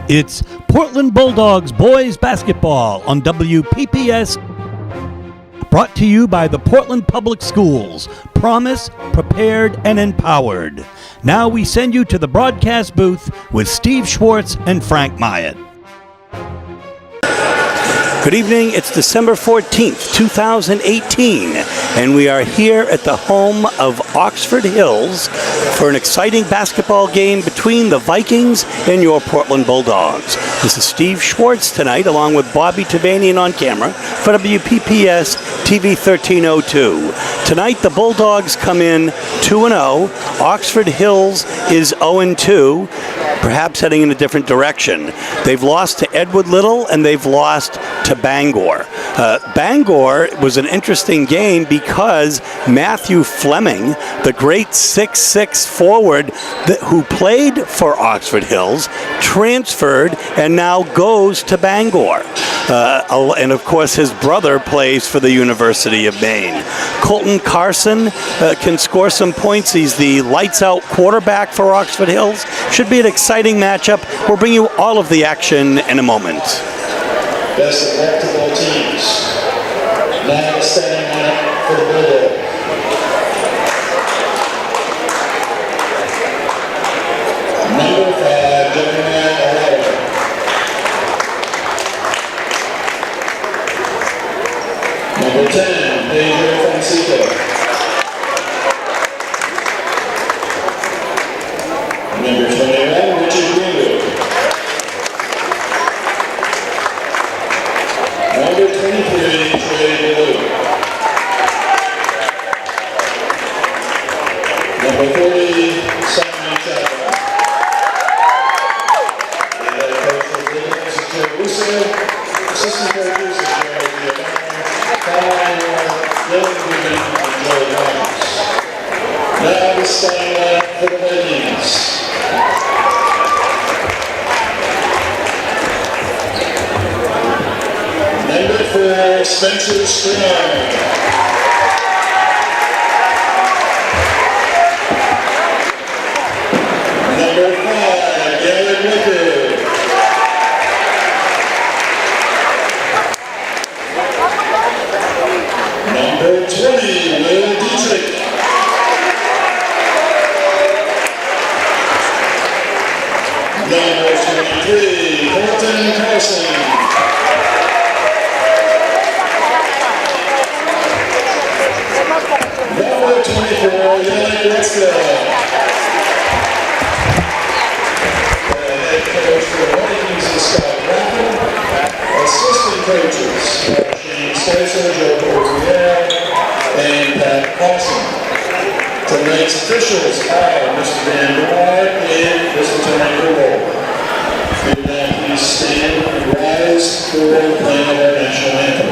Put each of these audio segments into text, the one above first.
It's Portland Bulldogs boys basketball on WPPS, brought to you by the Portland Public Schools. Promise, prepared, and empowered. Now we send you to the broadcast booth with Steve Schwartz and Frank Myatt. Good evening. It's December 14th, 2018, and we are here at the home of Oxford Hills for an exciting basketball game between the Vikings and your Portland Bulldogs. This is Steve Schwartz tonight, along with Bobby Tavanian on camera for WPPS TV 1302. Tonight, the Bulldogs come in 2-0. Oxford Hills is 0-2, perhaps heading in a different direction. They've lost to Edward Little, and they've lost to Bangor. Bangor was an interesting game because Matthew Fleming, the great 6'6" forward who played for Oxford Hills, transferred and now goes to Bangor. And of course his brother plays for the University of Maine. Colton Carson can score some points. He's the lights-out quarterback for Oxford Hills. Should be an exciting matchup. We'll bring you all of the action in a moment. Best of luck to both teams. Now standing lineup for the Bulldogs. Number 5, Jeremiah O'Hara. Number 10, Pedro Francisco. Number 21, Richard Greenwood. Number 23, Trey Blue. Number 40, Simon Chapman. The head coach for the Bulldogs is Joe Russo. Assistant coaches are Jerry Giovanni, Kyle Moore, Dylan Rubin, and Joe Ramos. Now the starting lineup for the Vikings. Number 4, Spencer Strong. Number 5, Garrett Wicker. Number 20, Will Dietrich. Number 23, Colton Carson. Number 24, Yannick Retzka. The head coach for the Vikings is Scott Raffin. Assistant coaches, Shane Spicer, Joe Portier, and Pat Paulson. Tonight's officials are Mr. Van Boer and Mr. Tony Cole. Could now please stand and rise for the playing of our national anthem.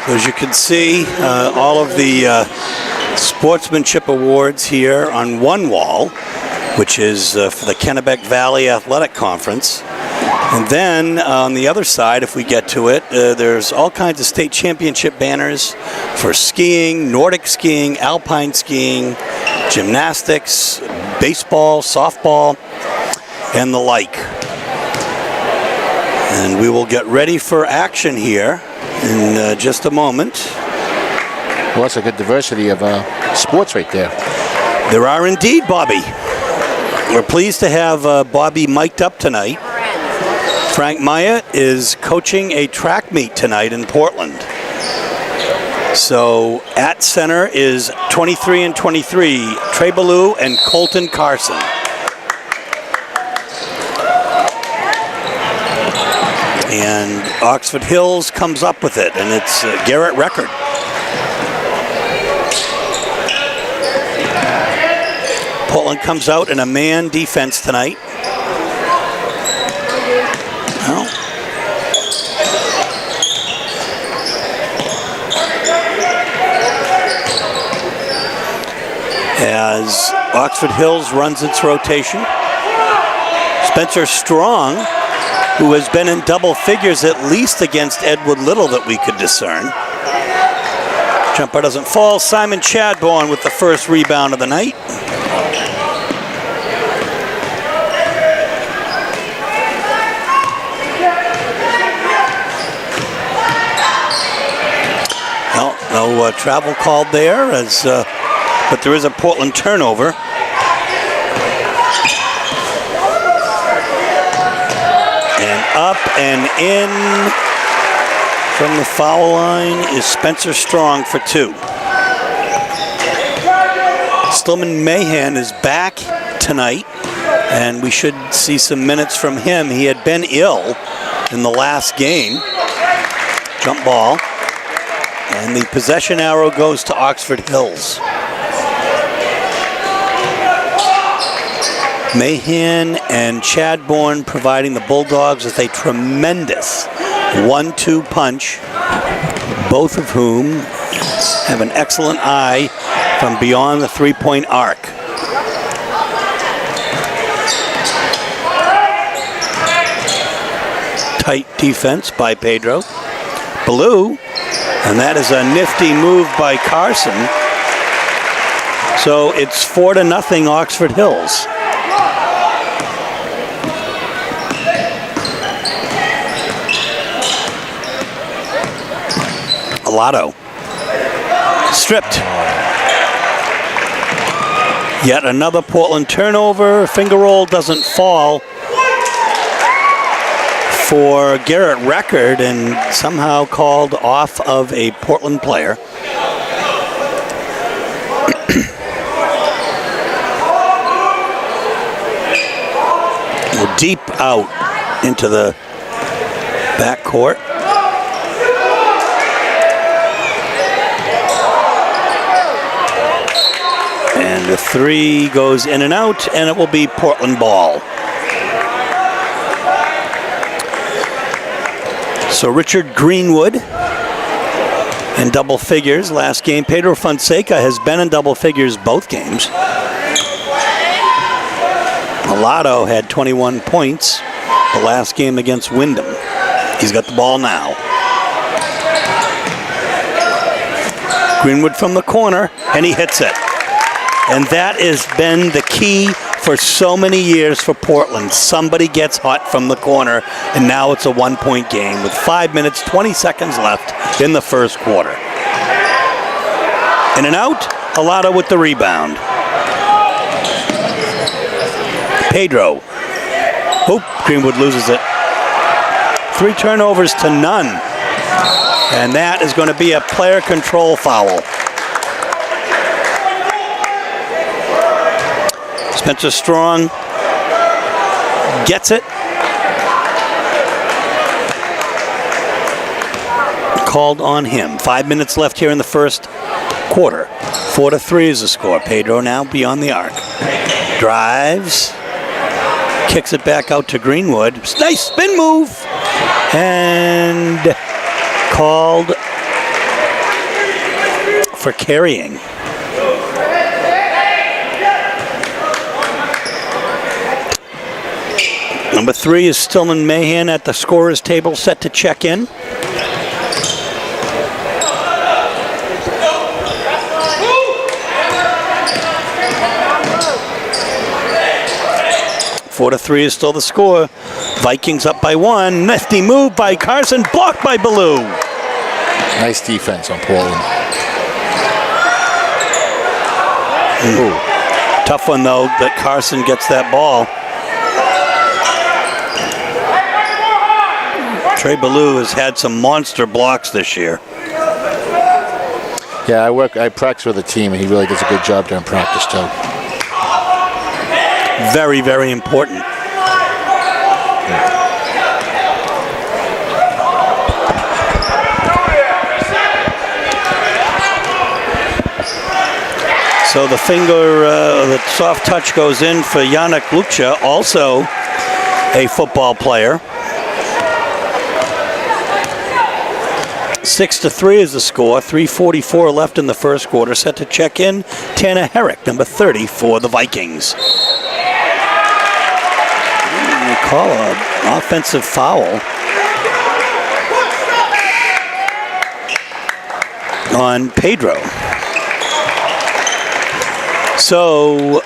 As you can see, all of the sportsmanship awards here on one wall, which is for the Kennebec Valley Athletic Conference. And then on the other side, if we get to it, there's all kinds of state championship banners for skiing, Nordic skiing, alpine skiing, gymnastics, baseball, softball, and the like. And we will get ready for action here in just a moment. Well, that's a good diversity of sports right there. There are indeed, Bobby. We're pleased to have Bobby mic'd up tonight. Frank Maya is coaching a track meet tonight in Portland. So at center is 23 and 23, Trey Ballou and Colton Carson. And Oxford Hills comes up with it, and it's Garrett Record. Portland comes out in a man defense tonight. Well, as Oxford Hills runs its rotation, Spencer Strong, who has been in double figures at least against Edward Little that we could discern. Jumper doesn't fall. Simon Chadbourne with the first rebound of the night. No travel called there, but there is a Portland turnover. And up and in from the foul line is Spencer Strong for 2. Stillman Mahan is back tonight, and we should see some minutes from him. He had been ill in the last game. Jump ball. And the possession arrow goes to Oxford Hills. Mahan and Chadbourne providing the Bulldogs with a tremendous 1-2 punch, both of whom have an excellent eye from beyond the three-point arc. Tight defense by Pedro. Ballou. And that is a nifty move by Carson. So it's 4-0 Oxford Hills. Alato. Stripped. Yet another Portland turnover. Finger roll doesn't fall for Garrett Record, and somehow called off of a Portland player. Deep out into the backcourt. And the three goes in and out, and it will be Portland ball. So Richard Greenwood in double figures last game. Pedro Fonseca has been in double figures both games. Alato had 21 points the last game against Wyndham. He's got the ball now. Greenwood from the corner, and he hits it. And that has been the key for so many years for Portland. Somebody gets hot from the corner, and now it's a 1-point game with 5 minutes, 20 seconds left in the first quarter. In and out, Alato with the rebound. Pedro. Oop, Greenwood loses it. 3 turnovers to none. And that is going to be a player control foul. Spencer Strong gets it. Called on him. 5 minutes left here in the first quarter. 4-3 is the score. Pedro now beyond the arc. Drives. Kicks it back out to Greenwood. Nice spin move. And called for carrying. Number 3 is Stillman Mahan at the scorer's table, set to check in. 4-3 is still the score. Vikings up by 1. Nifty move by Carson, blocked by Ballou. Nice defense on Portland. Tough one, though, that Carson gets that ball. Trey Ballou has had some monster blocks this year. Yeah, I practice with a team, and he really does a good job during practice, too. Very, very important. So the the soft touch goes in for Yannick Lucha, also a football player. 6-3 is the score. 3:44 left in the first quarter. Set to check in, Tanner Herrick, number 30 for the Vikings. They call an offensive foul on Pedro. So,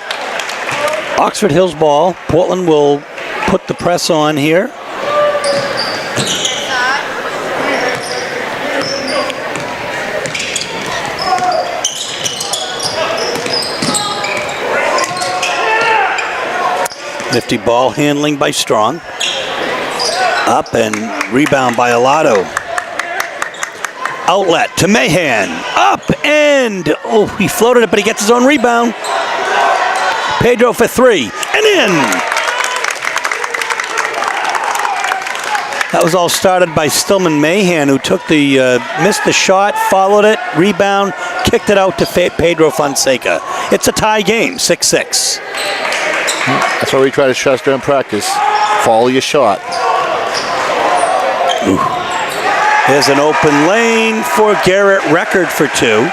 Oxford Hills ball. Portland will put the press on here. Nifty ball handling by Strong. Up and rebound by Alado. Outlet to Mahan. Up and, oh, he floated it, but he gets his own rebound. Pedro for 3 and in. That was all started by Stillman Mahan, who took missed the shot, followed it, rebound, kicked it out to Pedro Fonseca. It's a tie game, 6-6. That's why we try to stress during practice. Follow your shot. Ooh. There's an open lane for Garrett Record for 2.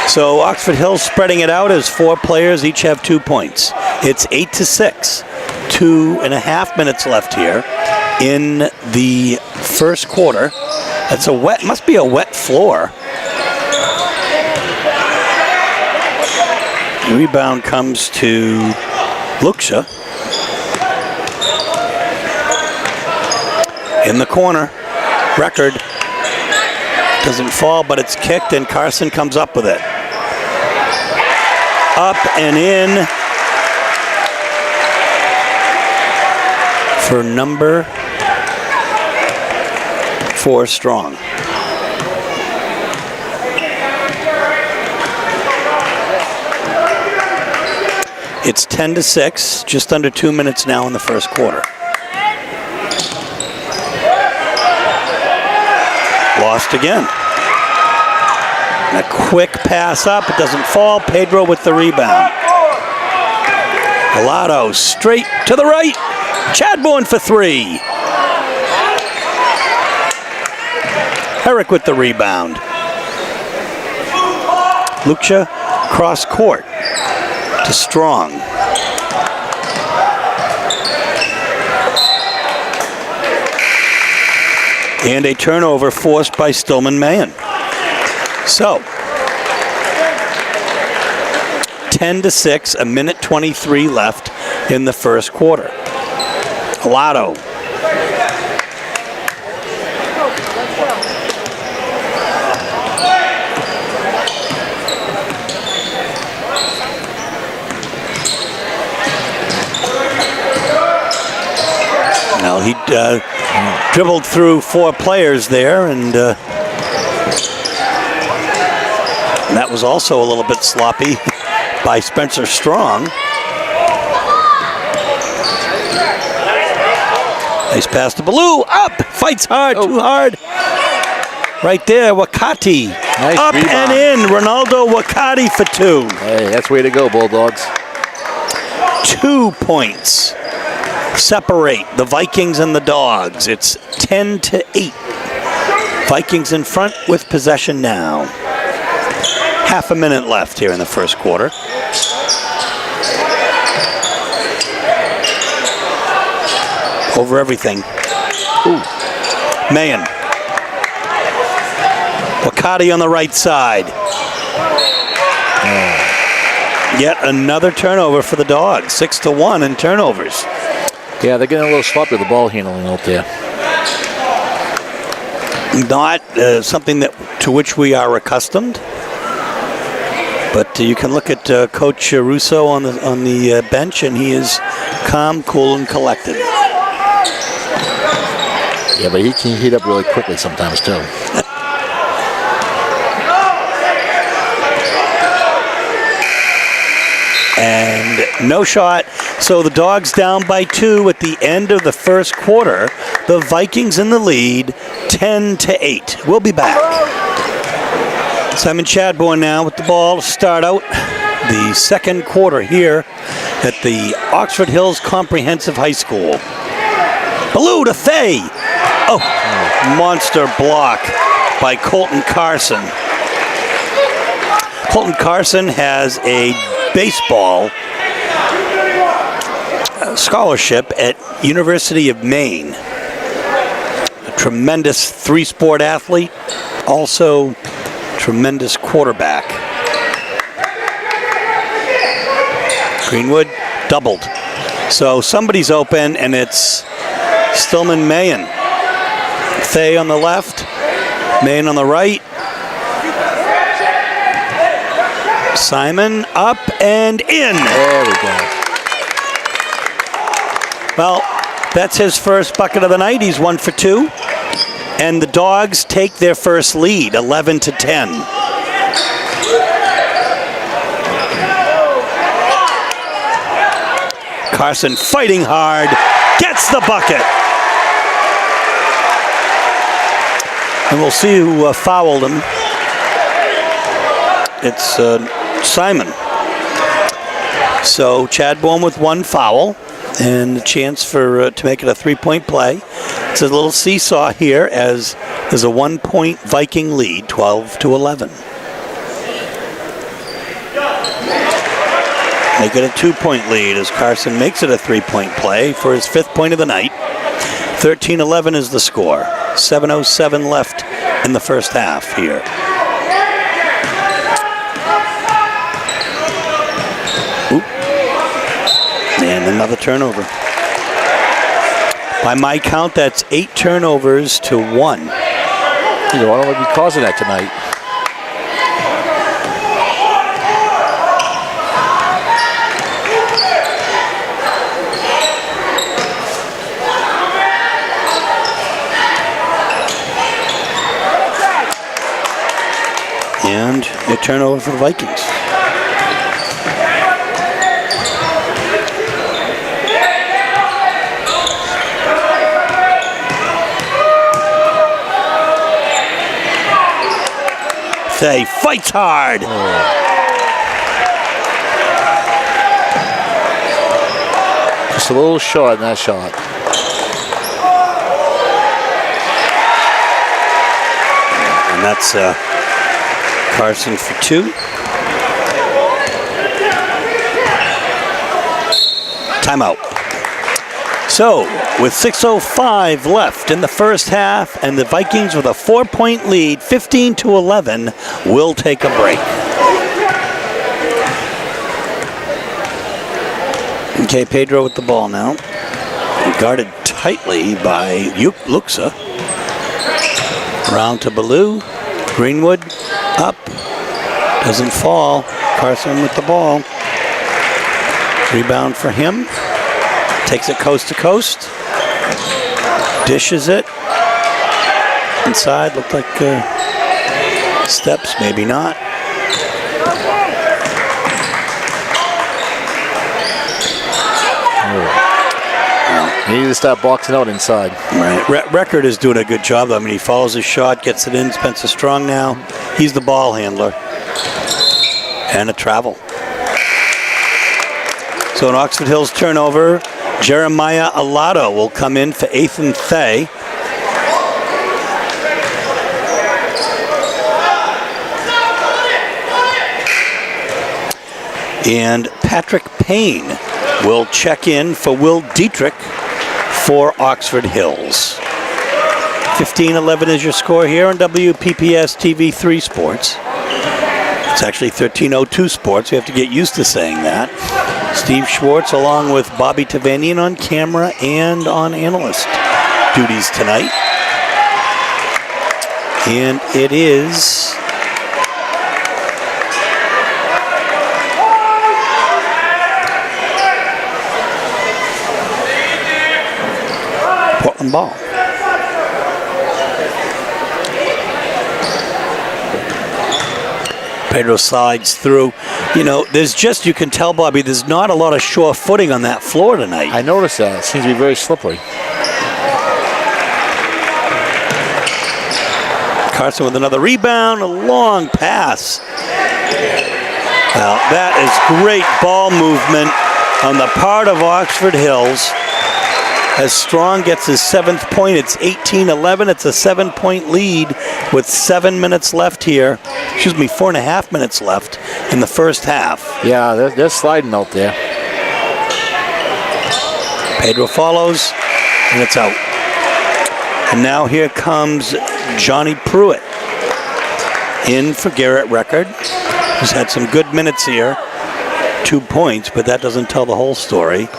So Oxford Hills spreading it out as 4 players each have 2 points. It's 8-6. 2.5 minutes left here in the first quarter. That's must be a wet floor. The rebound comes to Luksha. In the corner. Record. Doesn't fall, but it's kicked, and Carson comes up with it. Up and in for number 4, Strong. It's 10-6, just under 2 minutes now in the first quarter. Lost again. And a quick pass up, it doesn't fall. Pedro with the rebound. Alado straight to the right. Chadbourne for 3. Herrick with the rebound. Lucha cross court to Strong. And a turnover forced by Stillman Mahan. So, 10-6, a minute 23 left in the first quarter. Alado. Now he dribbled through 4 players there, and that was also a little bit sloppy by Spencer Strong. Nice pass to Ballou. Up! Fights hard, too hard. Right there, Wakati. Nice up rebound. And in. Ronaldo Wakati for 2. Hey, that's the way to go, Bulldogs. 2 points separate the Vikings and the Dogs. It's 10-8. Vikings in front with possession now. Half a minute left here in the first quarter. Over everything. Ooh. Mahan. Wakati on the right side. Yet another turnover for the Dogs. 6-1 in turnovers. Yeah, they're getting a little sloppy with the ball handling out there. Not something to which we are accustomed. But you can look at Coach Russo on the bench, and he is calm, cool, and collected. Yeah, but he can heat up really quickly sometimes, too. And no shot. So the Dogs down by 2 at the end of the first quarter. The Vikings in the lead, 10-8. We'll be back. Simon Chadbourne now with the ball to start out the second quarter here at the Oxford Hills Comprehensive High School. Ballou to Fay. Oh, monster block by Colton Carson. Colton Carson has a baseball scholarship at University of Maine. A tremendous three-sport athlete, also tremendous quarterback. Greenwood doubled. So somebody's open, and it's Stillman Mayen. Fay on the left, Mayen on the right. Simon up and in. There we go. Well, that's his first bucket of the night. He's 1 for 2. And the Dogs take their first lead, 11-10. Carson fighting hard, gets the bucket. And we'll see who fouled him. It's Simon. So Chadbourne with 1 foul and a chance for to make it a 3-point play. It's a little seesaw here as there's a 1-point Viking lead, 12-11. Make it a 2-point lead as Carson makes it a 3-point play for his 5th point of the night. 13-11 is the score. 7:07 left in the first half here. And another turnover. By my count, that's 8 turnovers to 1. You know, I don't want to be causing that tonight. And a turnover for the Vikings. Fay fights hard. Just a little short in that shot. And that's Carson for 2. Timeout. So, with 6:05 left in the first half, and the Vikings with a 4-point lead, 15-11, will take a break. Okay, Pedro with the ball now. Guarded tightly by Luxa. Round to Ballou. Greenwood up. Doesn't fall. Carson with the ball. Rebound for him. Takes it coast to coast. Dishes it. Inside, looked like steps, maybe not. You need to start boxing out inside. Right. Record is doing a good job. I mean, he follows his shot, gets it in. Spencer Strong now. He's the ball handler. And a travel. So an Oxford Hills turnover. Jeremiah Alato will come in for Ethan Fay. And Patrick Payne will check in for Will Dietrich for Oxford Hills. 15-11 is your score here on WPPS TV 3 Sports. It's actually 1302 Sports. We have to get used to saying that. Steve Schwartz along with Bobby Tavanian on camera and on analyst duties tonight. And it is Portland ball. Pedro slides through. You know, you can tell, Bobby, there's not a lot of sure footing on that floor tonight. I noticed that. It seems to be very slippery. Carson with another rebound, a long pass. Well, that is great ball movement on the part of Oxford Hills. As Strong gets his 7th point, it's 18-11. It's a 7-point lead with 7 minutes left here. 4.5 minutes left in the first half. Yeah, they're sliding out there. Pedro follows, and it's out. And now here comes Johnny Pruitt in for Garrett Record, who's had some good minutes here. 2 points, but that doesn't tell the whole story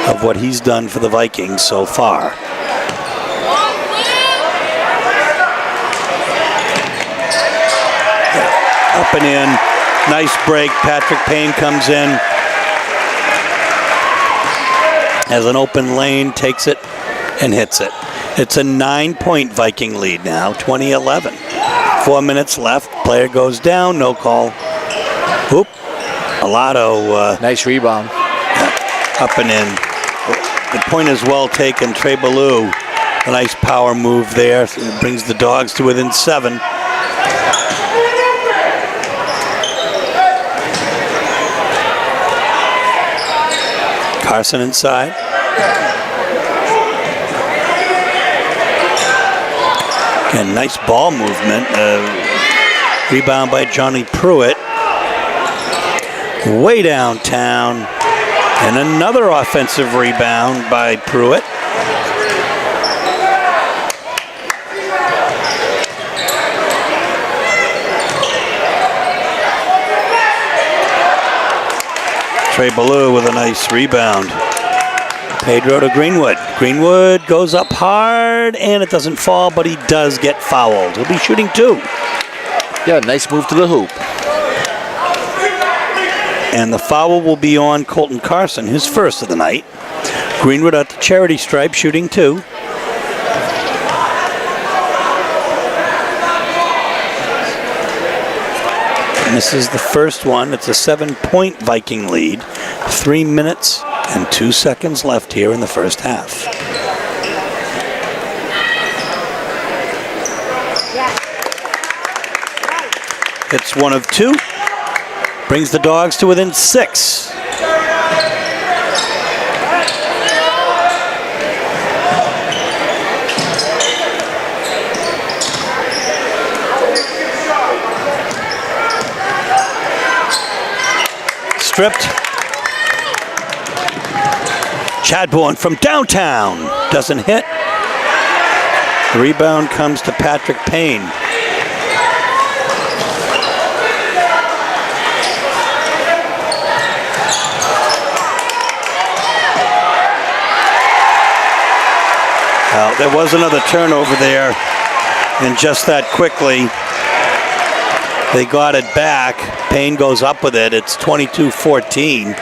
of what he's done for the Vikings so far. Up and in. Nice break. Patrick Payne comes in. Has an open lane, takes it, and hits it. It's a 9-point Viking lead now, 20-11. 4 minutes left. Player goes down, no call. Oop. Alato. Nice rebound. Up and in. The point is well taken. Trey Ballou, a nice power move there. It brings the Dogs to within 7. Carson inside. Again, nice ball movement. Rebound by Johnny Pruitt. Way downtown. And another offensive rebound by Pruitt. Trey Ballou with a nice rebound. Pedro to Greenwood. Greenwood goes up hard, and it doesn't fall, but he does get fouled. He'll be shooting 2. Yeah, nice move to the hoop. And the foul will be on Colton Carson, his first of the night. Greenwood at the charity stripe, shooting 2. And this is the first one. It's a 7-point Viking lead. 3 minutes and 2 seconds left here in the first half. It's 1 of 2. Brings the Dogs to within 6. Stripped. Chadbourne from downtown. Doesn't hit. The rebound comes to Patrick Payne. Well, there was another turnover there, and just that quickly, they got it back. Payne goes up with it. It's 22-14.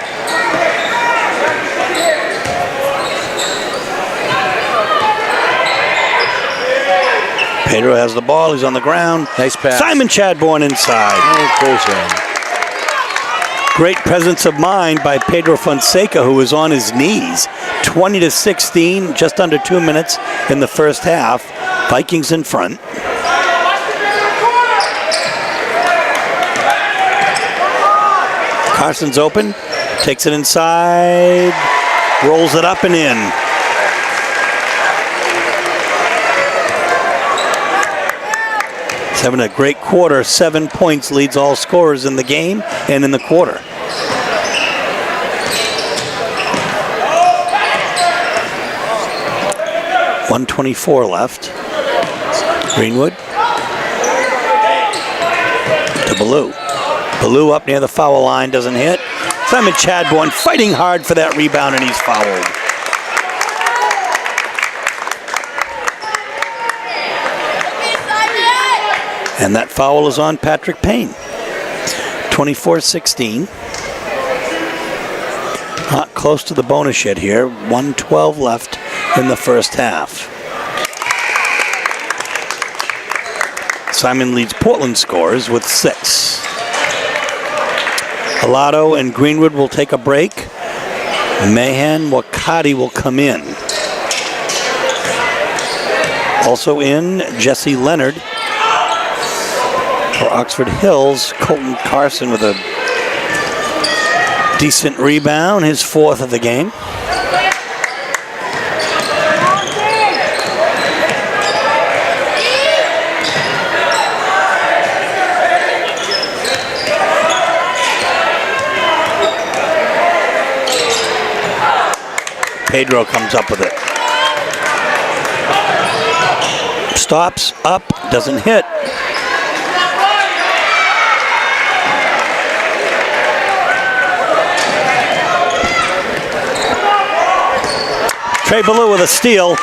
Pedro has the ball. He's on the ground. Nice pass. Simon Chadbourne inside. Great presence of mind by Pedro Fonseca, who was on his knees. 20-16, just under 2 minutes in the first half. Vikings in front. Carson's open, takes it inside, rolls it up and in. He's having a great quarter. 7 points, leads all scorers in the game and in the quarter. .124 left. Greenwood to Ballou. Ballou up near the foul line, doesn't hit. Simon Chadbourne fighting hard for that rebound, and he's fouled. And that foul is on Patrick Payne. 24-16. Not close to the bonus yet here. 1:12 left in the first half. Simon leads Portland scores with 6. Alado and Greenwood will take a break. Mahan Wakati will come in. Also in, Jesse Leonard. For Oxford Hills, Colton Carson with a decent rebound, his 4th of the game. Pedro comes up with it. Stops, up, doesn't hit. Trey Ballou with a steal.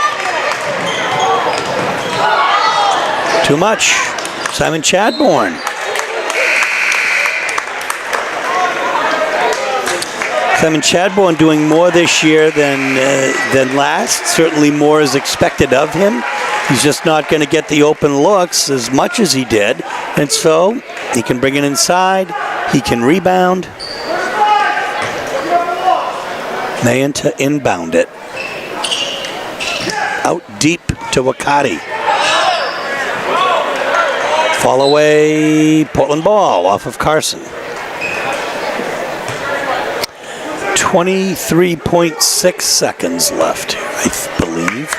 Too much. Simon Chadbourne. Simon Chadbourne doing more this year than last. Certainly more is expected of him. He's just not going to get the open looks as much as he did. And so he can bring it inside. He can rebound. Mahan to inbound it. Out deep to Wakati. Fall away, Portland ball off of Carson. 23.6 seconds left here, I believe.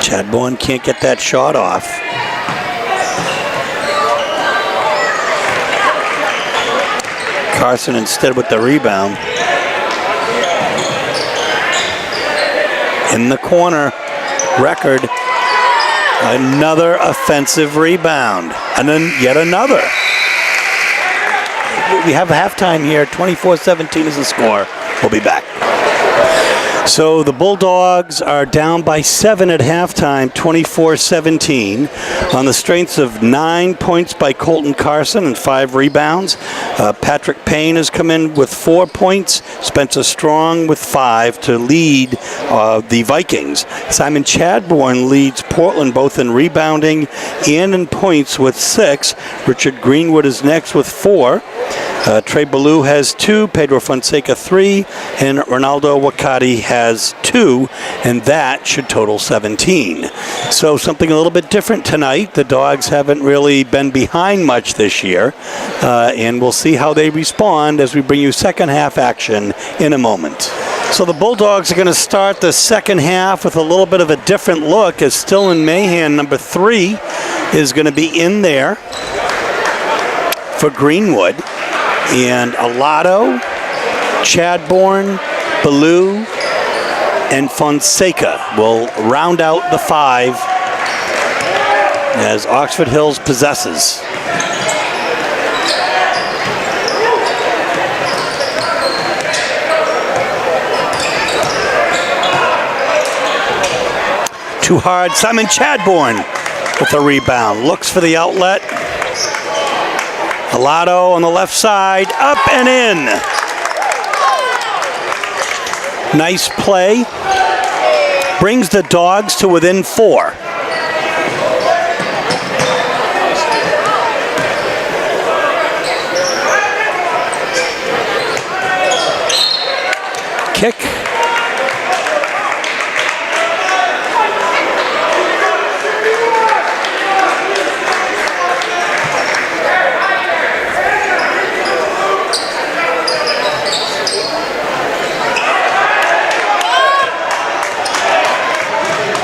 Chadbourne can't get that shot off. Carson instead with the rebound. In the corner, Record. Another offensive rebound. And then yet another. We have halftime here. 24-17 is the score. We'll be back. So the Bulldogs are down by 7 at halftime, 24-17, on the strengths of 9 points by Colton Carson and 5 rebounds. Patrick Payne has come in with 4 points, Spencer Strong with 5 to lead the Vikings. Simon Chadbourne leads Portland both in rebounding and in points with 6. Richard Greenwood is next with 4. Trey Ballou has 2, Pedro Fonseca 3, and Ronaldo Wakati has 2, and that should total 17. So something a little bit different tonight. The Dogs haven't really been behind much this year, and we'll see how they respond as we bring you second half action in a moment. So the Bulldogs are going to start the second half with a little bit of a different look, as still in Mahan, number 3 is going to be in there for Greenwood. And Alado, Chadbourne, Ballou, and Fonseca will round out the 5 as Oxford Hills possesses. Too hard. Simon Chadbourne with a rebound. Looks for the outlet. Alado on the left side, up and in. Nice play. Brings the Dogs to within 4. Kick.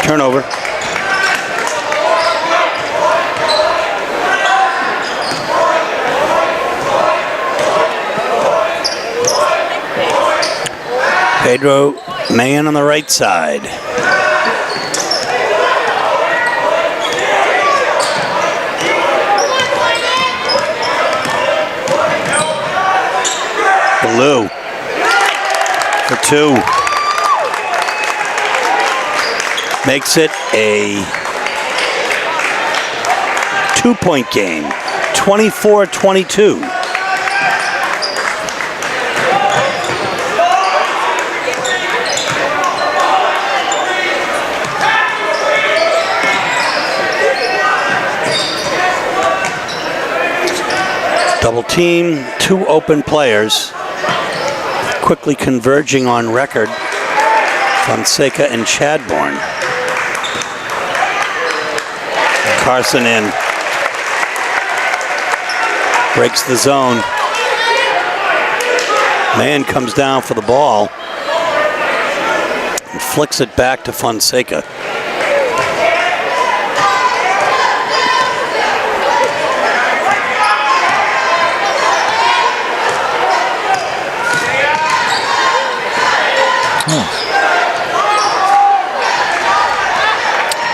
Turnover. Pedro Mahan on the right side. Ballou for 2. Makes it a 2-point game, 24-22. Double team, 2 open players, quickly converging on record, Fonseca and Chadbourne. Carson in, breaks the zone. Man comes down for the ball and flicks it back to Fonseca.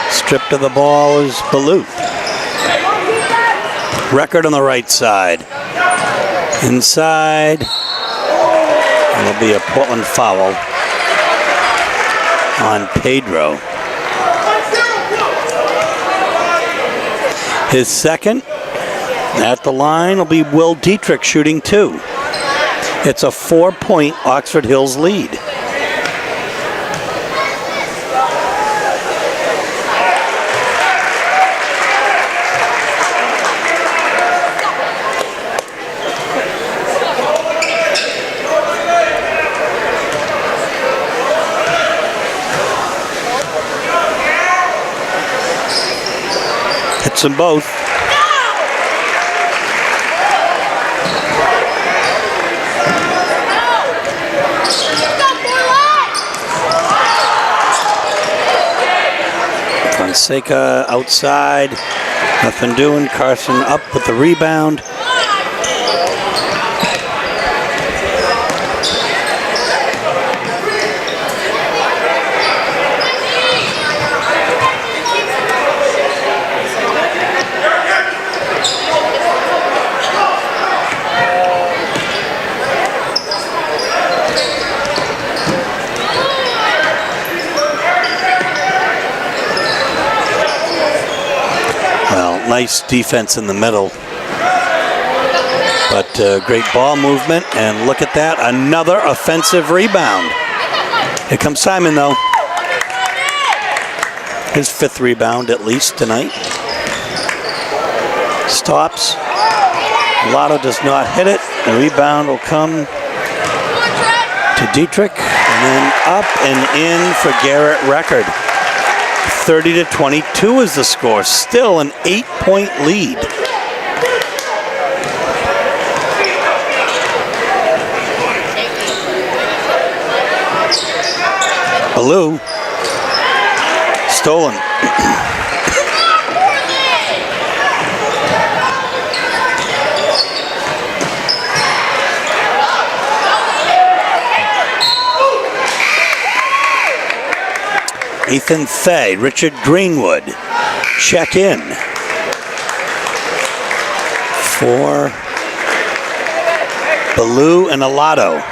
Stripped of the ball is Ballou. Record on the right side. Inside. It'll be a Portland foul on Pedro. His second at the line will be Will Dietrich shooting 2. It's a 4-point Oxford Hills lead. Hits them both. Fonseca outside, nothing doing. Carson up with the rebound. Nice defense in the middle, but great ball movement, and look at that, another offensive rebound. Here comes Simon though. His 5th rebound at least tonight. Stops. Lotto does not hit it. The rebound will come to Dietrich, and then up and in for Garrett Record. 30-22 is the score. Still an 8-point lead. Ballou. Stolen. Ethan Fay, Richard Greenwood, check in for Ballou and Alato.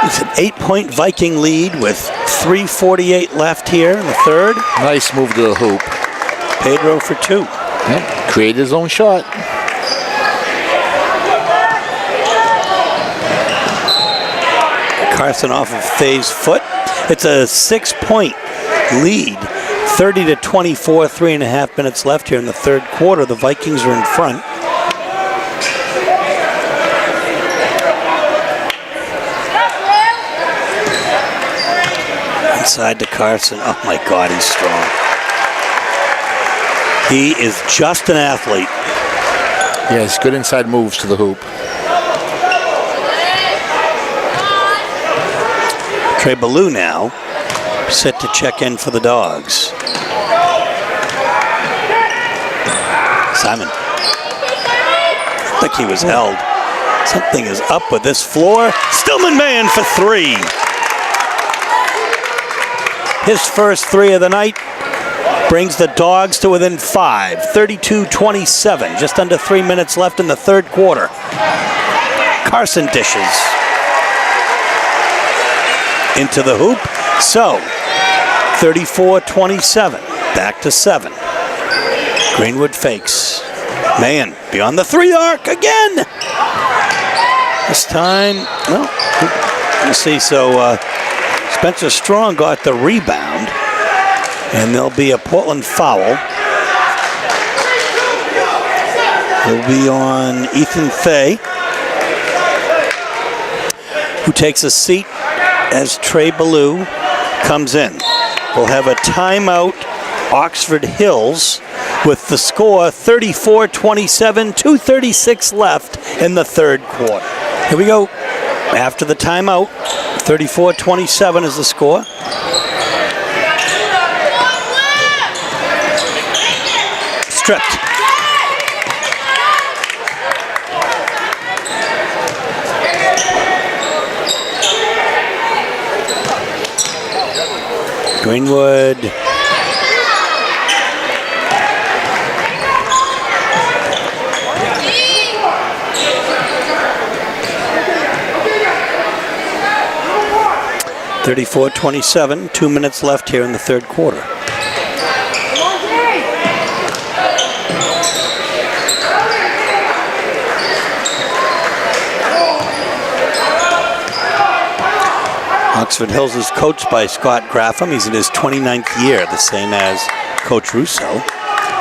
It's an 8-point Viking lead with 3:48 left here in the third. Nice move to the hoop. Pedro for 2. Yep. Create his own shot. Carson off of Fay's foot. It's a 6-point lead. 30-24, 3.5 minutes left here in the third quarter. The Vikings are in front. Inside to Carson. Oh my God, he's strong. He is just an athlete. Yes, good inside moves to the hoop. Trey Ballou now set to check in for the Dogs. Simon. I think he was held. Something is up with this floor. Stillman Mann for 3. His first 3 of the night brings the Dogs to within 5, 32-27. Just under 3 minutes left in the third quarter. Carson dishes into the hoop. So, 34-27. Back to 7. Greenwood fakes. Maine beyond the 3 arc again. This time, well, let's see. So Spencer Strong got the rebound, and there'll be a Portland foul. It'll be on Ethan Fay, who takes a seat as Trey Ballou comes in. We'll have a timeout, Oxford Hills, with the score 34-27, 2:36 left in the third quarter. Here we go. After the timeout, 34-27 is the score. Stripped. Greenwood. (34-27), 2 minutes left here in the third quarter. Oxford Hills is coached by Scott Graffam. He's in his 29th year, the same as Coach Russo.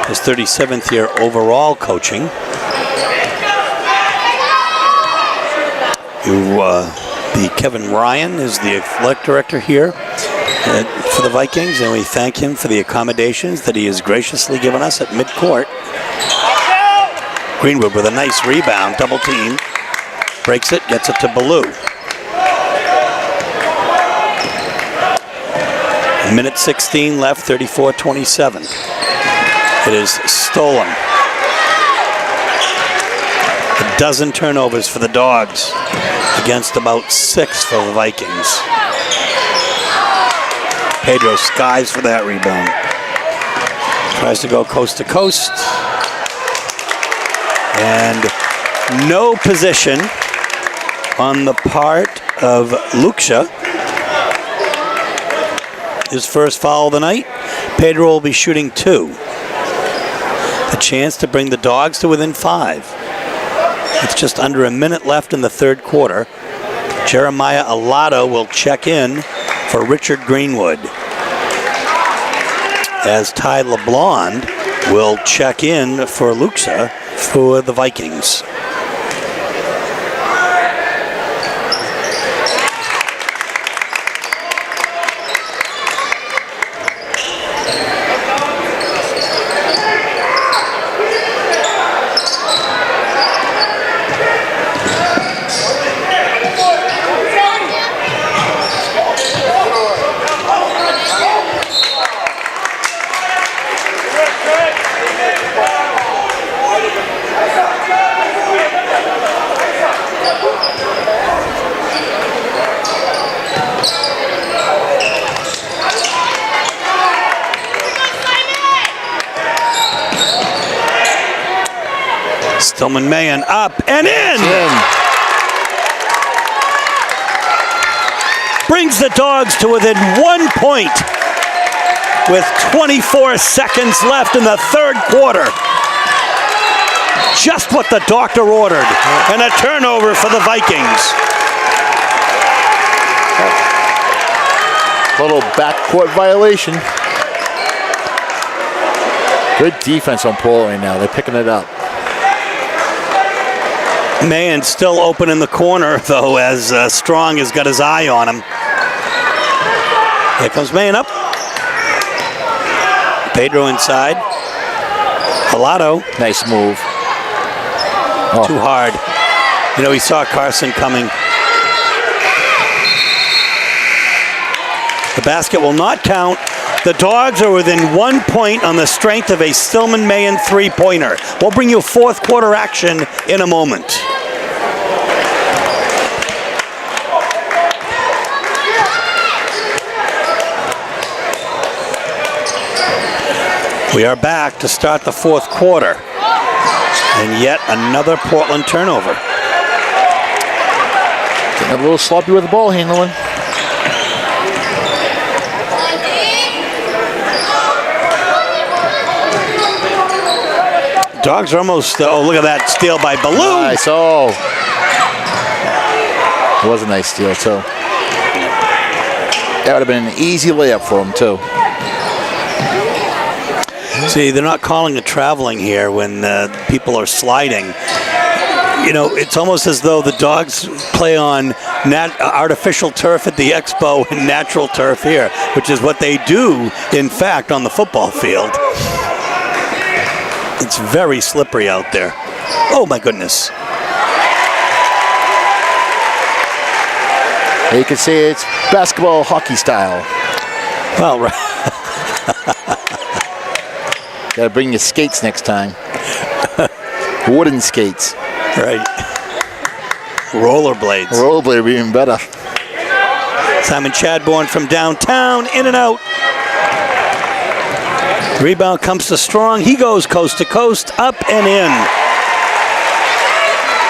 His 37th year overall coaching. The Kevin Ryan is the athletic director here for the Vikings, and we thank him for the accommodations that he has graciously given us at midcourt. Greenwood with a nice rebound, double team, breaks it, gets it to Ballou. Minute 16 left, 34-27. It is stolen. A dozen turnovers for the Dogs against about 6 for the Vikings. Pedro skies for that rebound. Tries to go coast to coast. And no position on the part of Luksha. His first foul of the night. Pedro will be shooting 2. A chance to bring the Dogs to within 5. It's just under a minute left in the third quarter. Jeremiah Alato will check in for Richard Greenwood, as Ty LeBlond will check in for Luxa for the Vikings. Stillman Mayen up and in! Brings the Dogs to within 1 point with 24 seconds left in the third quarter. Just what the doctor ordered, and a turnover for the Vikings. Little backcourt violation. Good defense on Portland now. They're picking it up. Mayen still open in the corner, though, as Strong has got his eye on him. Here comes Mayen up. Pedro inside. Alato. Nice move. Too hard. You know, he saw Carson coming. The basket will not count. The Dogs are within 1 point on the strength of a Stillman Mayen three-pointer. We'll bring you fourth quarter action in a moment. We are back to start the fourth quarter. And yet another Portland turnover. Getting a little sloppy with the ball handling. Dogs are almost, oh, look at that steal by Balloon. Nice, oh. It was a nice steal, too. That would have been an easy layup for him, too. See, they're not calling it traveling here when people are sliding. You know, it's almost as though the Dogs play on artificial turf at the Expo and natural turf here, which is what they do, in fact, on the football field. It's very slippery out there. Oh, my goodness. You can see it's basketball hockey style. Well, right. Gotta bring your skates next time. Wooden skates. Right. Rollerblades. Rollerblade would be even better. Simon Chadbourne from downtown, in and out. Rebound comes to Strong. He goes coast to coast, up and in.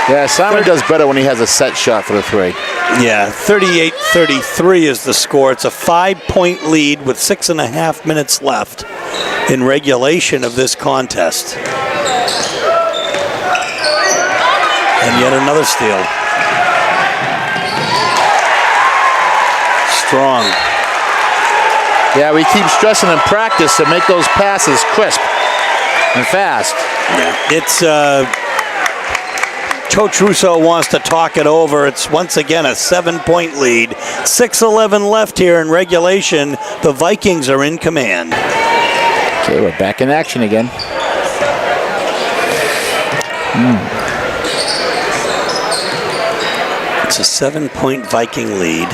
Yeah, Simon does better when he has a set shot for the three. Yeah, 38-33 is the score. It's a 5-point lead with 6.5 minutes left in regulation of this contest. And yet another steal. Strong. Yeah, we keep stressing in practice to make those passes crisp and fast. Yeah, it's Coach Russo wants to talk it over. It's once again a 7-point lead. 6:11 left here in regulation. The Vikings are in command. Okay, we're back in action again. It's a 7-point Viking lead.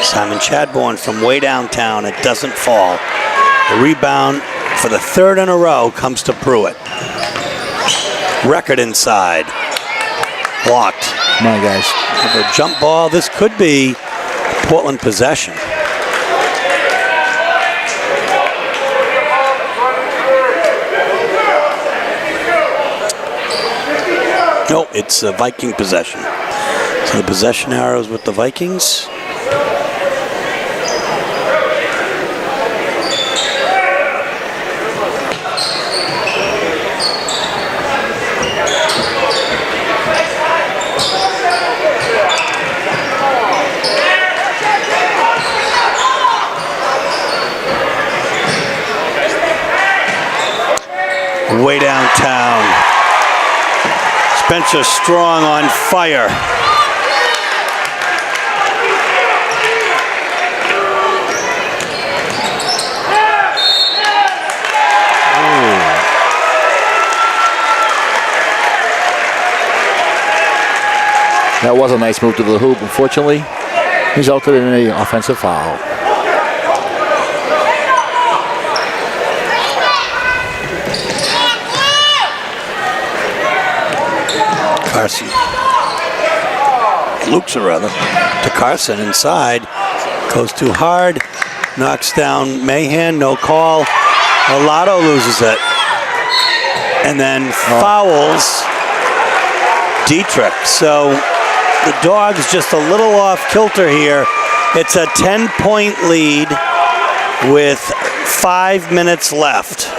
Simon Chadbourne from way downtown. It doesn't fall. The rebound for the third in a row comes to Pruitt. Record inside. Blocked. Come on, guys. With a jump ball, this could be Portland possession. No, it's a Viking possession. So the possession arrows with the Vikings. Way downtown. Spencer Strong on fire. That was a nice move to the hoop. Unfortunately, resulted in an offensive foul. Carson. Loops, or rather, to Carson inside. Goes too hard. Knocks down Mahan. No call. Alato loses it. And then fouls Dietrich. So the Dogs just a little off kilter here. It's a 10-point lead with 5 minutes left.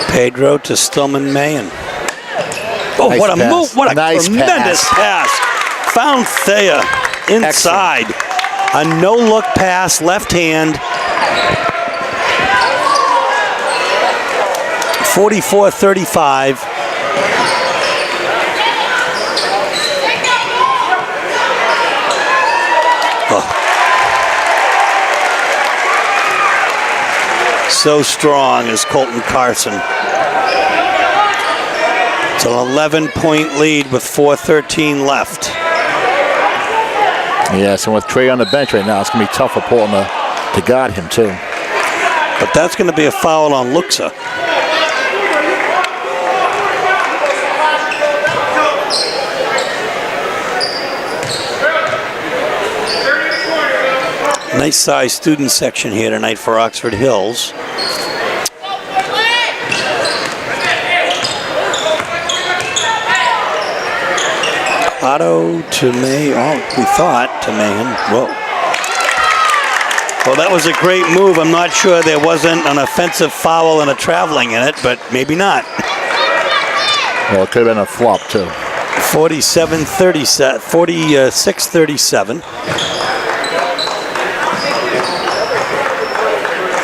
Pedro to Stillman Mayen. Oh, nice what a pass. move. What a Nice tremendous pass. Found Thea inside. A no-look pass, left hand. 44-35. So strong is Colton Carson. It's an 11-point lead with 4:13 left. Yes, and with Trey on the bench right now, it's going to be tough for Portland to guard him, too. But that's going to be a foul on Luxa. Nice size student section here tonight for Oxford Hills. Otto to May. Oh, we thought to Maine. Whoa. Well, that was a great move. I'm not sure there wasn't an offensive foul and a traveling in it, but maybe not. Well, it could have been a flop, too. 46-37.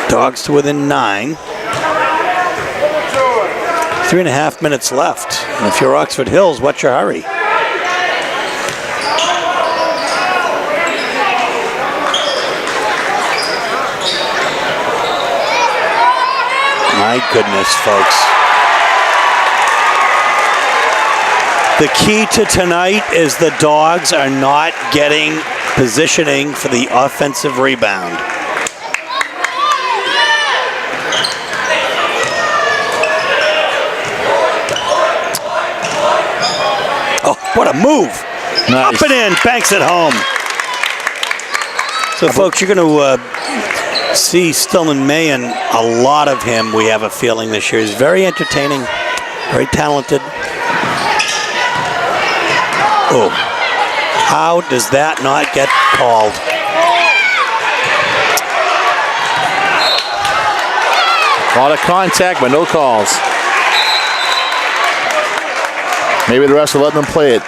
Dogs to within 9. 3.5 minutes left. And if you're Oxford Hills, what's your hurry? My goodness, folks. The key to tonight is the Dogs are not getting positioning for the offensive rebound. Oh, what a move. Nice. Up and in, banks it home. So, folks, you're going to see Stillman Mayen, a lot of him, we have a feeling this year. He's very entertaining, very talented. Oh, how does that not get called? A lot of contact, but no calls. Maybe the refs will let them play it.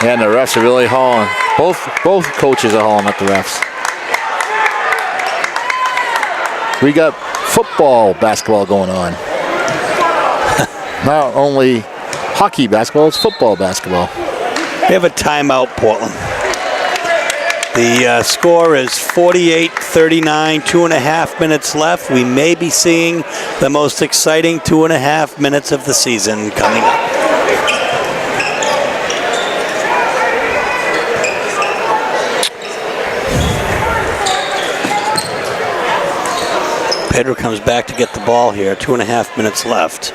Yeah, and the refs are really hauling. Both coaches are hauling at the refs. We got football, basketball going on. Not only hockey basketball, it's football basketball. We have a timeout, Portland. The score is 48-39, 2.5 minutes left. We may be seeing the most exciting 2.5 minutes of the season coming up. Pedro comes back to get the ball here. 2.5 minutes left.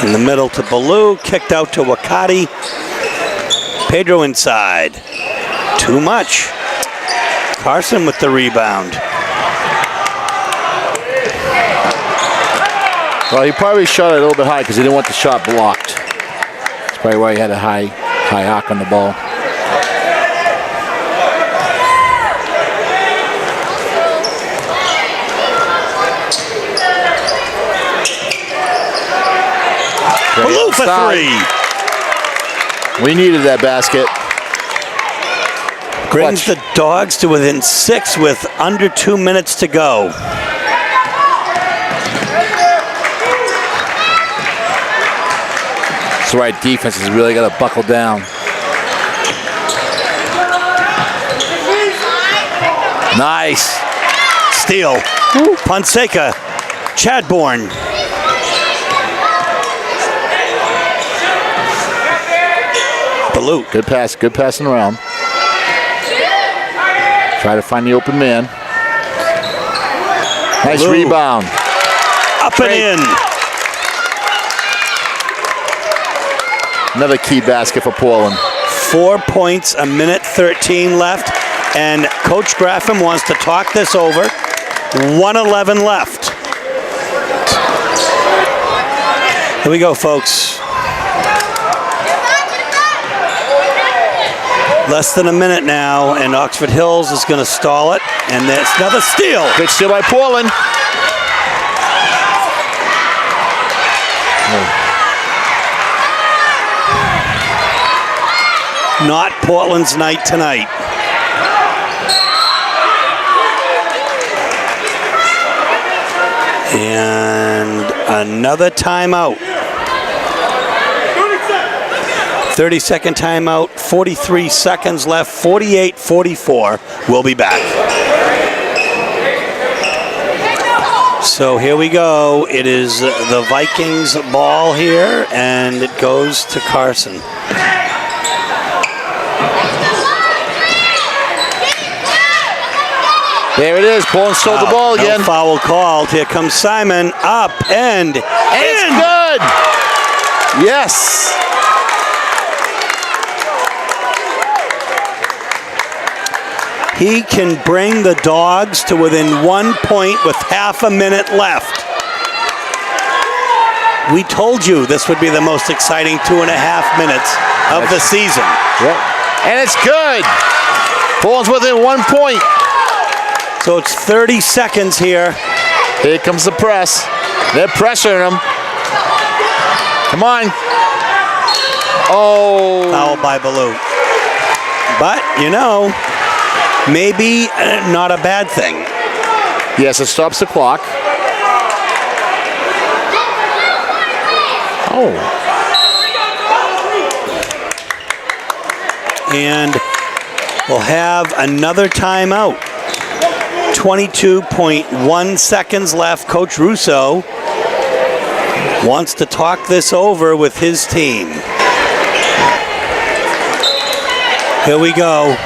In the middle to Ballou, kicked out to Wakati. Pedro inside. Too much. Carson with the rebound. Well, he probably shot it a little bit high because he didn't want the shot blocked. That's probably why he had a high arc on the ball. Ballou for three. We needed that basket. Brings the Dogs to within 6 with under 2 minutes to go. That's the right defense has really got to buckle down. Nice. Steal. Fonseca. Chadbourne. Ballou. Good pass, good passing around. Try to find the open man. Nice Ballou. Rebound. Up and in. Another key basket for Portland. 4 points, a minute 13 left, and Coach Graffam wants to talk this over. 1:11 left. Here we go, folks. Less than a minute now, and Oxford Hills is going to stall it, and there's another steal. Good steal by Portland. not Portland's night tonight. And another timeout. 30-second timeout, 43 seconds left, 48-44. We'll be back. So here we go. It is the Vikings ball here, and it goes to Carson. There it is. Portland stole the ball again. No foul called. Here comes Simon. Up and it's in. Good. Yes. He can bring the Dogs to within 1 point with half a minute left. We told you this would be the most exciting 2.5 minutes of the season. Yep. And it's good. Portland's within 1 point. So it's 30 seconds here. Here comes the press. They're pressuring him. Come on. Oh. Foul by Ballou. But, you know, maybe not a bad thing. Yes, it stops the clock. Oh. And we'll have another timeout. 22.1 seconds left. Coach Russo wants to talk this over with his team. Here we go.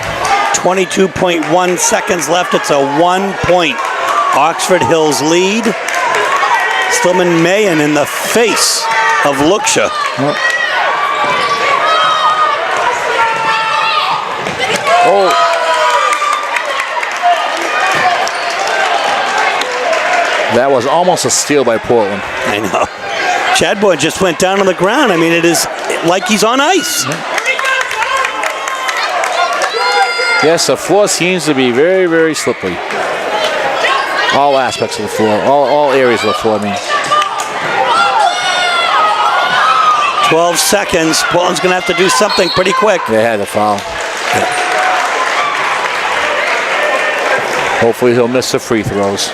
22.1 seconds left. It's a 1 point Oxford Hills lead. Stillman Mayen in the face of Luksha. Oh. That was almost a steal by Portland. I know. Chadbourne just went down on the ground. I mean, it is like he's on ice. Yes, the floor seems to be very, very slippery. All aspects of the floor, all areas of the floor, I mean. 12 seconds. Portland's going to have to do something pretty quick. They had a foul. Hopefully he'll miss the free throws.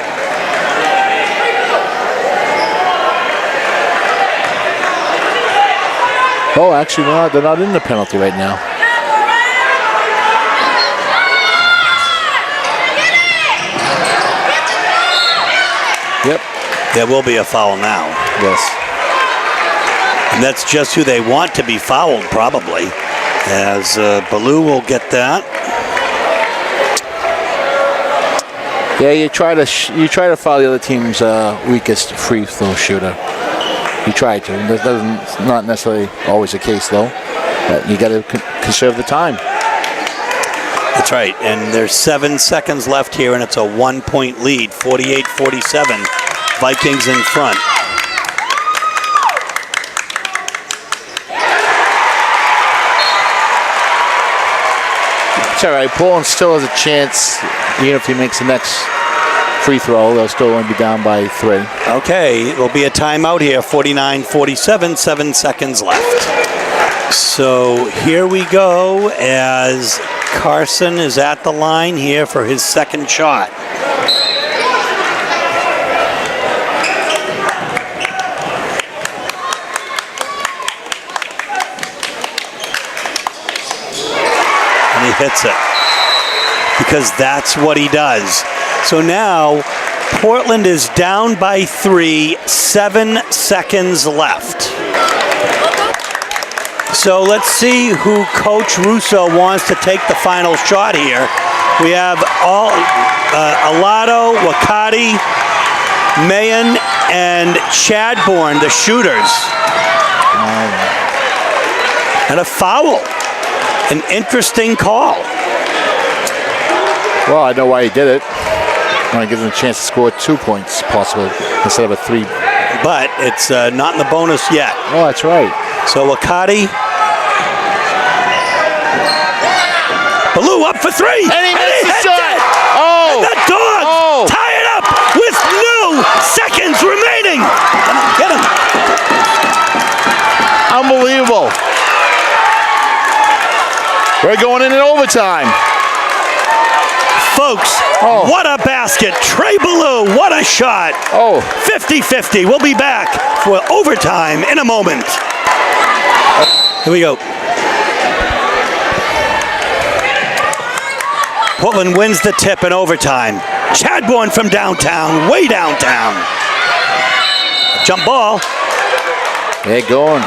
Oh, actually, they're not in the penalty right now. Yep. There will be a foul now. Yes. And that's just who they want to be fouled, probably. As Ballou will get that. Yeah, you try to foul the other team's weakest free throw shooter. You try to. It's not necessarily always the case, though. But you got to conserve the time. That's right. And there's 7 seconds left here, and it's a 1 point lead. 48-47. Vikings in front. It's all right. Portland still has a chance, even if he makes the next free throw. They'll still only be down by 3. Okay, it will be a timeout here. 49-47, 7 seconds left. So here we go as Carson is at the line here for his second shot. And he hits it because that's what he does. So now Portland is down by 3, 7 seconds left. So let's see who Coach Russo wants to take the final shot here. We have Alato, Wakati, Mayen, and Chadbourne, the shooters. And a foul. An interesting call. Well, I know why he did it. I want to give them a chance to score 2 points, possibly, instead of a 3. But it's not in the bonus yet. Oh, that's right. So Wakati. Ballou up for 3. And he missed the shot. It. Oh. And the Dogs tie it up with no seconds remaining. Get him. Unbelievable. We're going in overtime. Folks, what a basket. Trey Ballou, what a shot. 50-50. We'll be back for overtime in a moment. Here we go. Portland wins the tip in overtime. Chadbourne from downtown, way downtown. Jump ball. They're going.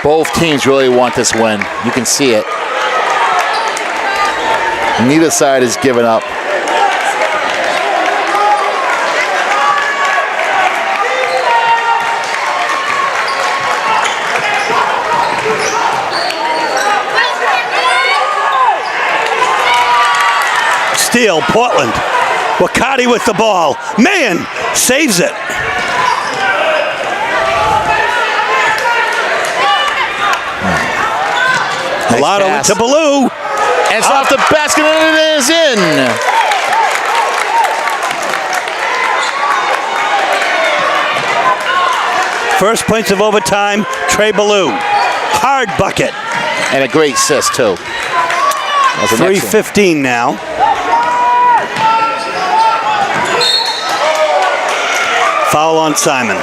Both teams really want this win. You can see it. Neither side is giving up. Steal, Portland. Wakati with the ball. Maine saves it. Alado to Ballou. And it's off the basket and it is in. First points of overtime, Trey Ballou. Hard bucket. And a great assist too. 3:15 now. Foul on Simon.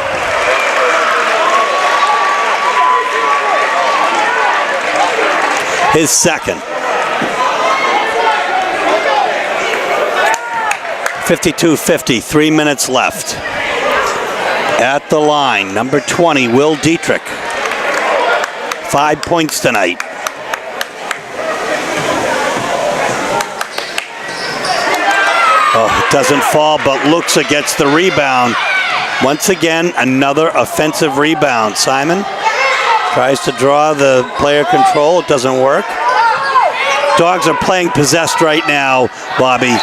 His second. 52-50, 3 minutes left. At the line, number 20, Will Dietrich. 5 points tonight. Oh, it doesn't fall, but Luxa gets the rebound. Once again, another offensive rebound. Simon tries to draw the player control. It doesn't work. Dogs are playing possessed right now, Bobby.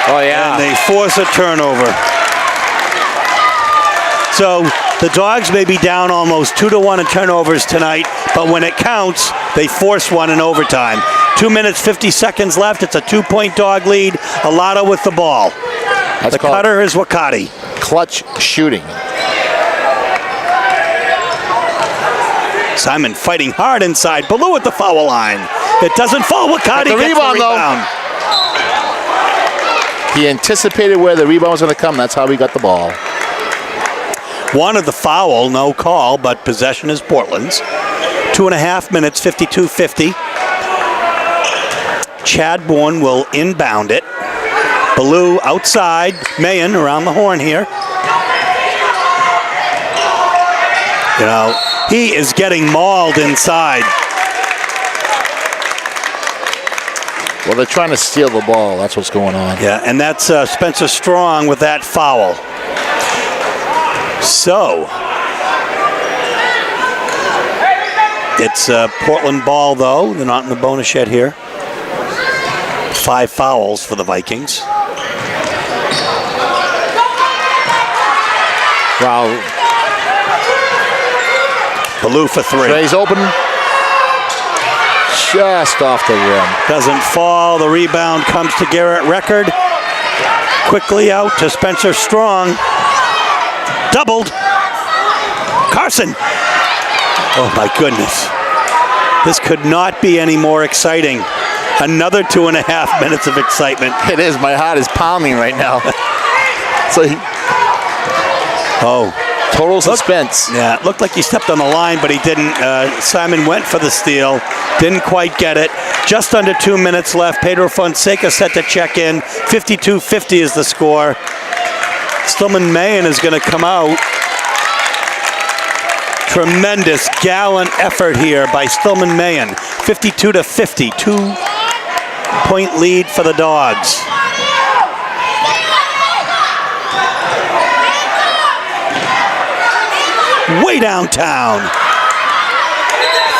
Oh, yeah. And they force a turnover. So the Dogs may be down almost 2-1 in turnovers tonight, but when it counts, they force one in overtime. 2 minutes, 50 seconds left. It's a 2-point Dog lead. Alado with the ball. That's the cutter is Wakati. Clutch shooting. Simon fighting hard inside. Ballou at the foul line. It doesn't fall. Wakati gets the rebound. He anticipated where the rebound was going to come. That's how he got the ball. Wanted the foul, no call, but possession is Portland's. 2.5 minutes, 52-50. Chadbourne will inbound it. Ballou outside. Mayen around the horn here. You know, he is getting mauled inside. Well, they're trying to steal the ball. That's what's going on. Yeah, and that's Spencer Strong with that foul. So, it's Portland ball, though. They're not in the bonus shed here. 5 fouls for the Vikings. Wow. Ballou for 3. Trey's open. Just off the rim. Doesn't fall. The rebound comes to Garrett Record. Quickly out to Spencer Strong. Doubled. Carson. Oh my goodness. This could not be any more exciting. Another 2.5 minutes of excitement. It is. My heart is pounding right now. So total suspense. Yeah, it looked like he stepped on the line, but he didn't. Simon went for the steal. Didn't quite get it. Just under 2 minutes left. Pedro Fonseca set to check in. 52-50 is the score. Stillman Mayen is going to come out. Tremendous, gallant effort here by Stillman Mayen. 52-50, 2-point lead for the Dogs. Way downtown.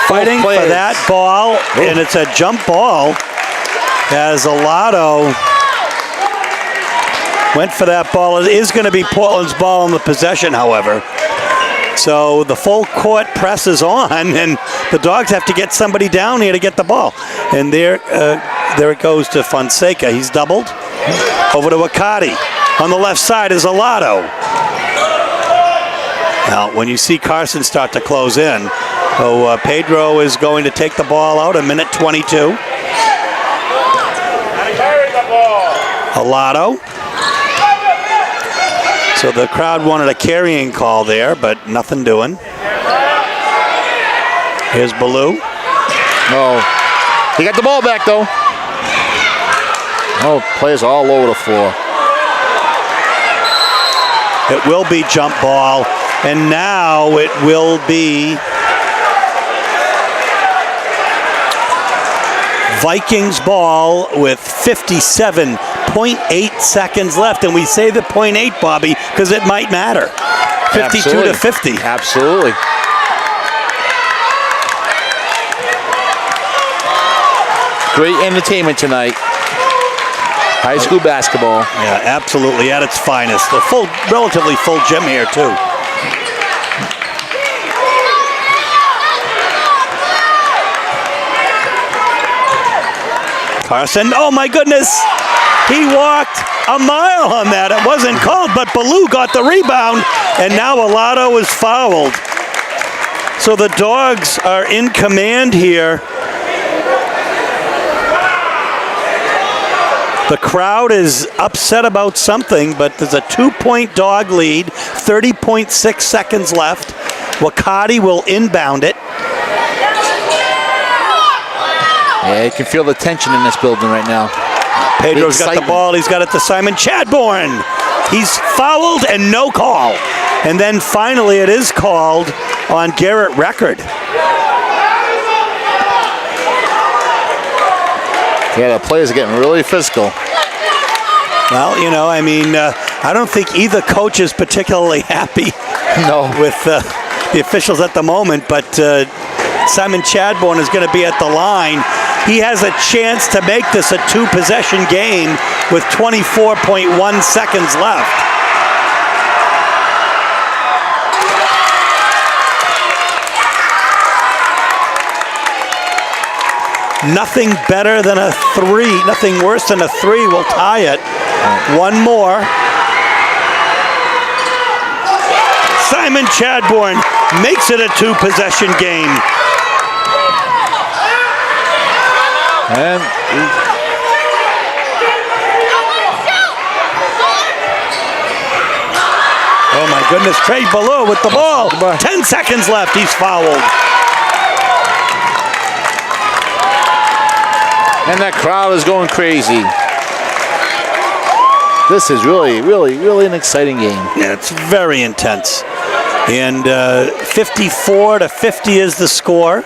Fighting for that ball, and it's a jump ball as Alado went for that ball. It is going to be Portland's ball in the possession, however. So the full court press is on, and the Dogs have to get somebody down here to get the ball. And there it goes to Fonseca. He's doubled. Over to Wakati. On the left side is Alado. Now, when you see Carson start to close in, so Pedro is going to take the ball out, 1:22. Alato. So the crowd wanted a carrying call there, but nothing doing. Here's Ballou. No. He got the ball back, though. Oh, players all over the floor. It will be jump ball, and now it will be Vikings ball with 57.8 seconds left, and we say the 0.8, Bobby, because it might matter. 52 to 50. Absolutely. Great entertainment tonight. High school basketball. Yeah, absolutely at its finest. A relatively full gym here too. Carson, oh my goodness! He walked a mile on that. It wasn't called, but Ballou got the rebound, and now Alato is fouled. So the Dogs are in command here. The crowd is upset about something, but there's a 2-point Dog lead, 30.6 seconds left. Wakati will inbound it. Yeah, you can feel the tension in this building right now. Pedro's got the ball. He's got it to Simon Chadbourne. He's fouled and no call. And then finally it is called on Garrett Record. Yeah, the players are getting really physical. Well, you know, I mean, I don't think either coach is particularly happy with the officials at the moment, but Simon Chadbourne is going to be at the line. He has a chance to make this a two-possession game with 24.1 seconds left. Nothing better than a three, nothing worse than a three will tie it. One more. Simon Chadbourne makes it a two-possession game. And oh my goodness, Trey Ballou with the ball. 10 seconds left, he's fouled. And that crowd is going crazy. This is really an exciting game. Yeah, it's very intense. And 54 to 50 is the score.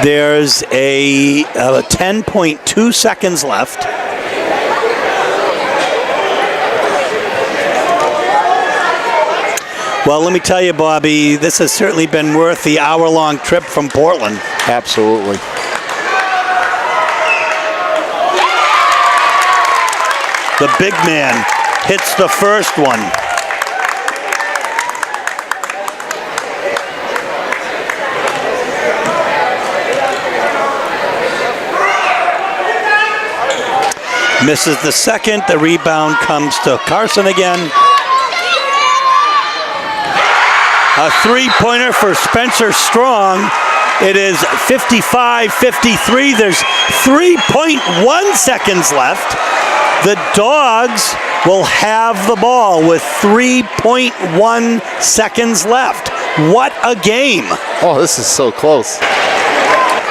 There's a 10.2 seconds left. Well, let me tell you, Bobby, this has certainly been worth the hour-long trip from Portland. Absolutely. The big man hits the first one. Misses the second. The rebound comes to Carson again. A three-pointer for Spencer Strong. It is 55-53. There's 3.1 seconds left. The Dogs will have the ball with 3.1 seconds left. What a game. Oh, this is so close.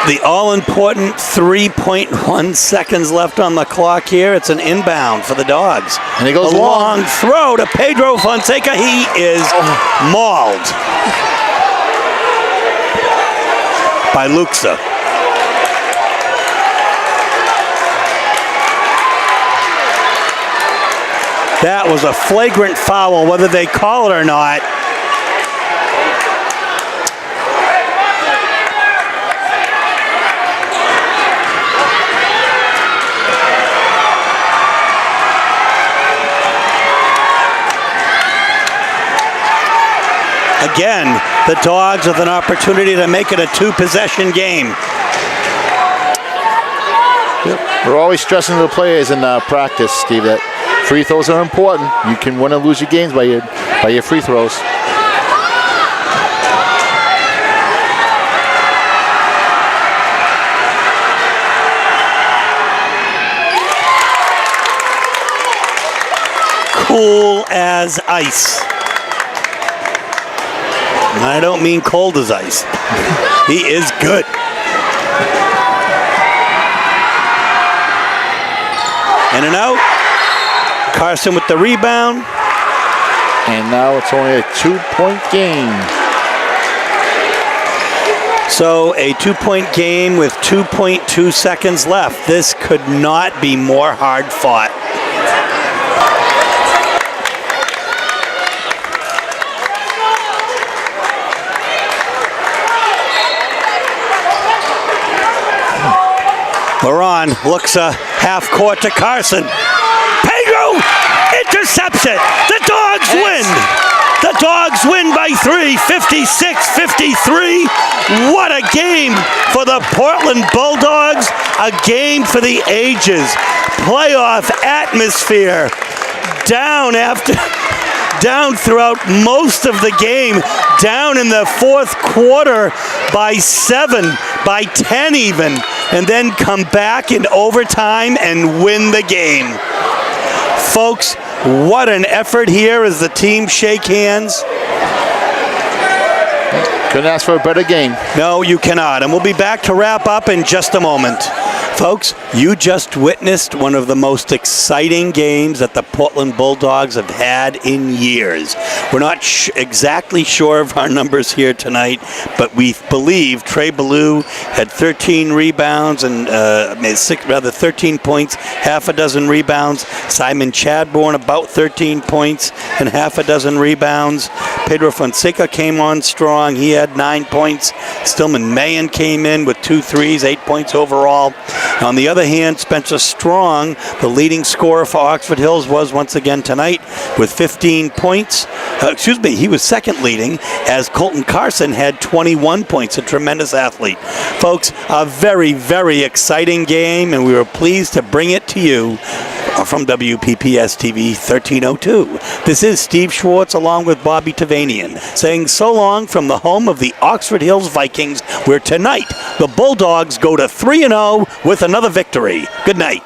The all-important 3.1 seconds left on the clock here. It's an inbound for the Dogs. And it goes a long. long throw to Pedro Fonseca. He is mauled by Luxa. That was a flagrant foul, whether they call it or not. Again, the Dogs with an opportunity to make it a two-possession game. Yep. We're always stressing to the players in practice, Steve, that free throws are important. You can win and lose your games by your free throws. as ice. And I don't mean cold as ice. He is good. In and out. Carson with the rebound. And now it's only a 2-point game. So a 2-point game with 2.2 seconds left. This could not be more hard fought. Laron looks a half court to Carson. Pedro intercepts it. The Dogs win. The Dogs win by 3, 56-53. What a game for the Portland Bulldogs. A game for the ages. Playoff atmosphere. Down throughout most of the game. Down in the fourth quarter by 7, by 10 even. And then come back in overtime and win the game. Folks, what an effort here as the teams shake hands. Couldn't ask for a better game. No, you cannot. And we'll be back to wrap up in just a moment. Folks, you just witnessed one of the most exciting games that the Portland Bulldogs have had in years. We're not exactly sure of our numbers here tonight, but we believe Trey Ballou had 13 rebounds and 13 points, half a dozen rebounds. Simon Chadbourne about 13 points and half a dozen rebounds. Pedro Fonseca came on strong. He had 9 points. Stillman Mayen came in with 2 threes, 8 points overall. On the other hand, Spencer Strong, the leading scorer for Oxford Hills, was once again tonight with 15 points. He was second leading as Colton Carson had 21 points, a tremendous athlete. Folks, a very, very exciting game, and we were pleased to bring it to you from WPPS TV 1302. This is Steve Schwartz along with Bobby Tavanian saying so long from the home of the Oxford Hills Vikings, where tonight the Bulldogs go to 3-0 with another victory. Good night.